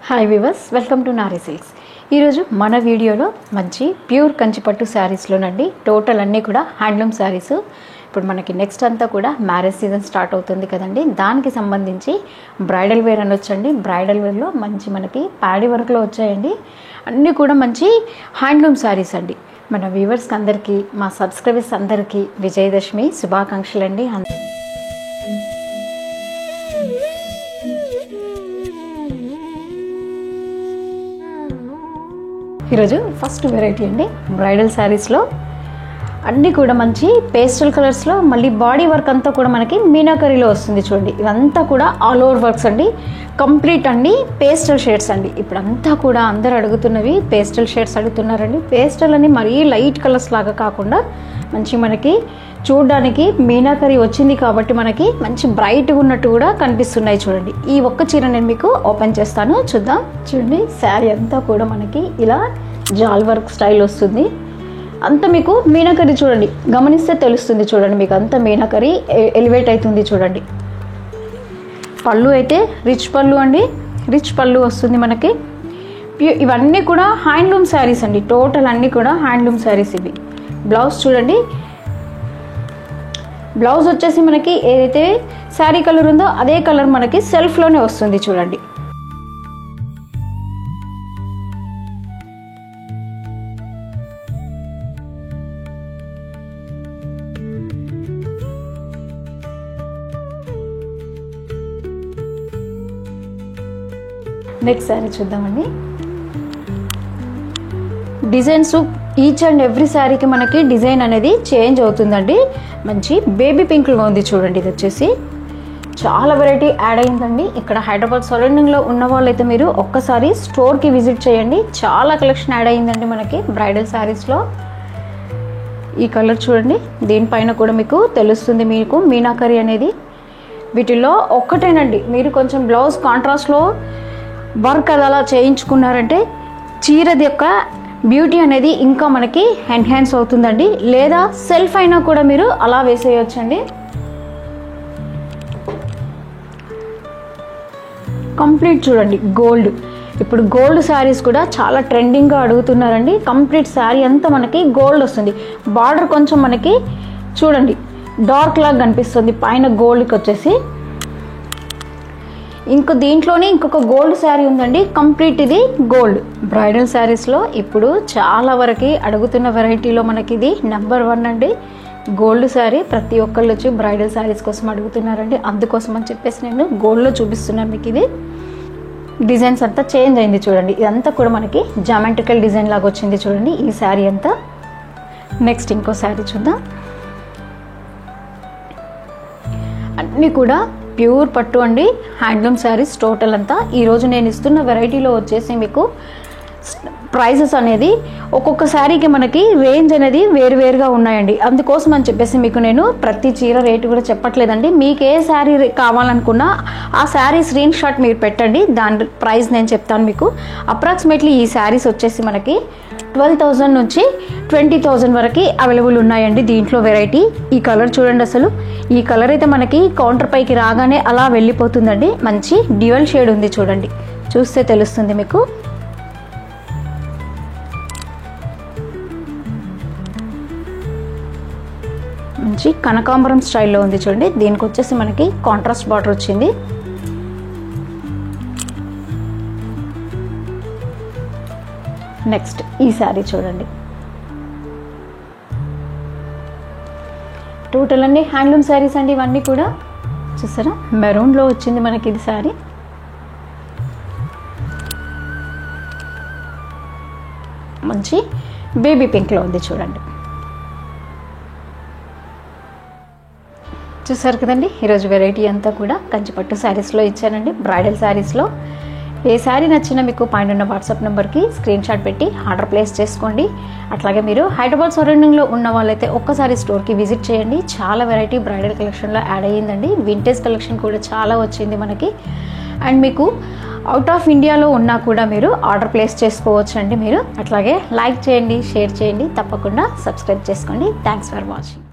Hi viewers, welcome to Nari silks. ఈరోజు మన వీడియోలో మంచి ప్యూర్ కంచిపట్టు శారీస్లోనండి. టోటల్ అన్నీ కూడా హ్యాండ్లూమ్ శారీస్. ఇప్పుడు మనకి నెక్స్ట్ అంతా కూడా మ్యారేజ్ సీజన్ స్టార్ట్ అవుతుంది కదండి, దానికి సంబంధించి బ్రైడల్ వేర్ అనొచ్చండి. బ్రైడల్ వేర్లో మంచి మనకి ప్యాడీ వర్క్లో వచ్చాయండి. అన్నీ కూడా మంచి హ్యాండ్లూమ్ శారీస్ అండి. మన వ్యూవర్స్కి అందరికీ, మా సబ్స్క్రైబర్స్ అందరికీ విజయదశమి శుభాకాంక్షలు అండి. ఈరోజు ఫస్ట్ వెరైటీ అండి, బ్రైడల్ శారీస్లో అన్నీ కూడా మంచి పేస్టల్ కలర్స్లో, మళ్ళీ బాడీ వర్క్ అంతా కూడా మనకి మీనాకరీలో వస్తుంది చూడండి. ఇవంతా కూడా ఆల్ ఓవర్ వర్క్స్ అండి, కంప్లీట్ అండి పేస్టల్ షేడ్స్ అండి. ఇప్పుడు అంతా కూడా అందరు అడుగుతున్నవి పేస్టల్ షేడ్స్ అడుగుతున్నారండి. పేస్టల్ అని మరీ లైట్ కలర్స్ లాగా కాకుండా మంచి మనకి చూడడానికి మీనాకరీ వచ్చింది కాబట్టి మనకి మంచి బ్రైట్గా ఉన్నట్టు కూడా కనిపిస్తున్నాయి చూడండి. ఈ ఒక్క చీర నేను మీకు ఓపెన్ చేస్తాను, చూద్దాం. చూడండి, శారీ అంతా కూడా మనకి ఇలా జాల్ వర్క్ స్టైల్ వస్తుంది. అంతా మీకు మీనాకరీ చూడండి, గమనిస్తే తెలుస్తుంది చూడండి. మీకు అంతా మీనాకరీ ఎలివేట్ అవుతుంది చూడండి. పళ్ళు అయితే రిచ్ పళ్ళు అండి, రిచ్ పళ్ళు వస్తుంది మనకి. ఇవన్నీ కూడా హ్యాండ్లూమ్ శారీస్ అండి, టోటల్ అన్నీ కూడా హ్యాండ్లూమ్ శారీస్ ఇవి. బ్లౌజ్ చూడండి, బ్లౌజ్ వచ్చేసి మనకి ఏదైతే శారీ కలర్ ఉందో అదే కలర్ మనకి సెల్ఫ్లోనే వస్తుంది చూడండి. నెక్స్ట్ శారీ చూద్దామండి. డిజైన్స్ ఈచ్ అండ్ ఎవ్రీ శారీకి మనకి డిజైన్ అనేది చేంజ్ అవుతుందండి. మంచి బేబీ పింక్లో ఉంది చూడండి. ఇది వచ్చేసి చాలా వెరైటీ యాడ్ అయిందండి. ఇక్కడ హైదరాబాద్ సరౌండింగ్లో ఉన్న వాళ్ళైతే మీరు ఒక్కసారి స్టోర్కి విజిట్ చేయండి. చాలా కలెక్షన్ యాడ్ అయిందండి మనకి బ్రైడల్ శారీస్లో. ఈ కలర్ చూడండి, దీనిపైన కూడా మీకు తెలుస్తుంది మీకు మీనాకరీ అనేది. వీటిల్లో ఒక్కటేనండి, మీరు కొంచెం బ్లౌజ్ కాంట్రాస్ట్లో వర్క్ అది అలా చేయించుకున్నారంటే చీరది యొక్క బ్యూటీ అనేది ఇంకా మనకి ఎన్హాన్స్ అవుతుందండి. లేదా సెల్ఫ్ అయినా కూడా మీరు అలా వేసేయచ్చండి. కంప్లీట్ చూడండి గోల్డ్. ఇప్పుడు గోల్డ్ శారీస్ కూడా చాలా ట్రెండింగ్గా అడుగుతున్నారండి. కంప్లీట్ శారీ అంతా మనకి గోల్డ్ వస్తుంది. బార్డర్ కొంచెం మనకి చూడండి డార్క్ లాగా కనిపిస్తుంది పైన గోల్డ్కి వచ్చేసి. దీంట్లోనే ఇంకొక గోల్డ్ శారీ ఉందండి, కంప్లీట్ ఇది గోల్డ్. బ్రైడల్ శారీస్లో ఇప్పుడు చాలా వరకు అడుగుతున్న వెరైటీలో మనకి ఇది నెంబర్ 1 అండి. గోల్డ్ శారీ ప్రతి ఒక్కళ్ళు వచ్చి బ్రైడల్ శారీస్ కోసం అడుగుతున్నారండి. అందుకోసం అని చెప్పేసి నేను గోల్డ్లో చూపిస్తున్నాను మీకు. ఇది డిజైన్స్ అంతా చేంజ్ అయింది చూడండి. ఇదంతా కూడా మనకి జామెట్రికల్ డిజైన్ లాగా వచ్చింది చూడండి ఈ శారీ అంతా. నెక్స్ట్ ఇంకో శారీ చూద్దాం. అన్నీ కూడా ప్యూర్ పట్టు అండి, హ్యాండ్లూమ్ శారీస్ టోటల్ అంతా. ఈరోజు నేను ఇస్తున్న వెరైటీలో వచ్చేసి మీకు ప్రైజెస్ అనేది ఒక్కొక్క శారీకి మనకి రేంజ్ అనేది వేరువేరుగా ఉన్నాయండి. అందుకోసం అని చెప్పేసి మీకు నేను ప్రతి చీర రేటు కూడా చెప్పట్లేదండి. మీకు ఏ శారీ కావాలనుకున్నా ఆ శారీ స్క్రీన్ షాట్ మీరు పెట్టండి, దాని ప్రైస్ నేను చెప్తాను మీకు. అప్రాక్సిమేట్లీ ఈ శారీస్ వచ్చేసి మనకి 12,000 నుంచి 20,000 వరకు అవైలబుల్ ఉన్నాయండి దీంట్లో వెరైటీ. ఈ కలర్ చూడండి, అసలు ఈ కలర్ అయితే మనకి కౌంటర్ పైకి రాగానే అలా వెళ్ళిపోతుందండి. మంచి డ్యూయల్ షేడ్ ఉంది చూడండి, చూస్తే తెలుస్తుంది మీకు. మంచి కనకాంబరం స్టైల్లో ఉంది చూడండి. దీనికి వచ్చేసి మనకి కాంట్రాస్ట్ బార్డర్ వచ్చింది. నెక్స్ట్ ఈ శారీ చూడండి. టోటల్ అన్ని హ్యాండ్లూమ్ శారీస్ అండి ఇవన్నీ కూడా. చూసారా, మెరూన్లో వచ్చింది మనకి ఇది శారీ. మంచి బేబీ పింక్లో ఉంది చూడండి. చూసారు కదండి, ఈరోజు వెరైటీ అంతా కూడా కంచిపట్టు శారీస్లో ఇచ్చానండి. బ్రైడల్ శారీస్లో ఏ శారీ నచ్చినా మీకు పైన ఉన్న వాట్సాప్ నెంబర్కి స్క్రీన్ షాట్ పెట్టి ఆర్డర్ ప్లేస్ చేసుకోండి. అట్లాగే మీరు హైదరాబాద్ సరౌండింగ్లో ఉన్న వాళ్ళైతే ఒక్కసారి స్టోర్కి విజిట్ చేయండి. చాలా వెరైటీ బ్రైడల్ కలెక్షన్లో యాడ్ అయ్యిందండి. వింటేజ్ కలెక్షన్ కూడా చాలా వచ్చింది మనకి. అండ్ మీకు అవుట్ ఆఫ్ ఇండియాలో ఉన్నా కూడా మీరు ఆర్డర్ ప్లేస్ చేసుకోవచ్చు అండి మీరు. అట్లాగే లైక్ చేయండి, షేర్ చేయండి, తప్పకుండా సబ్స్క్రైబ్ చేసుకోండి. Thanks for watching.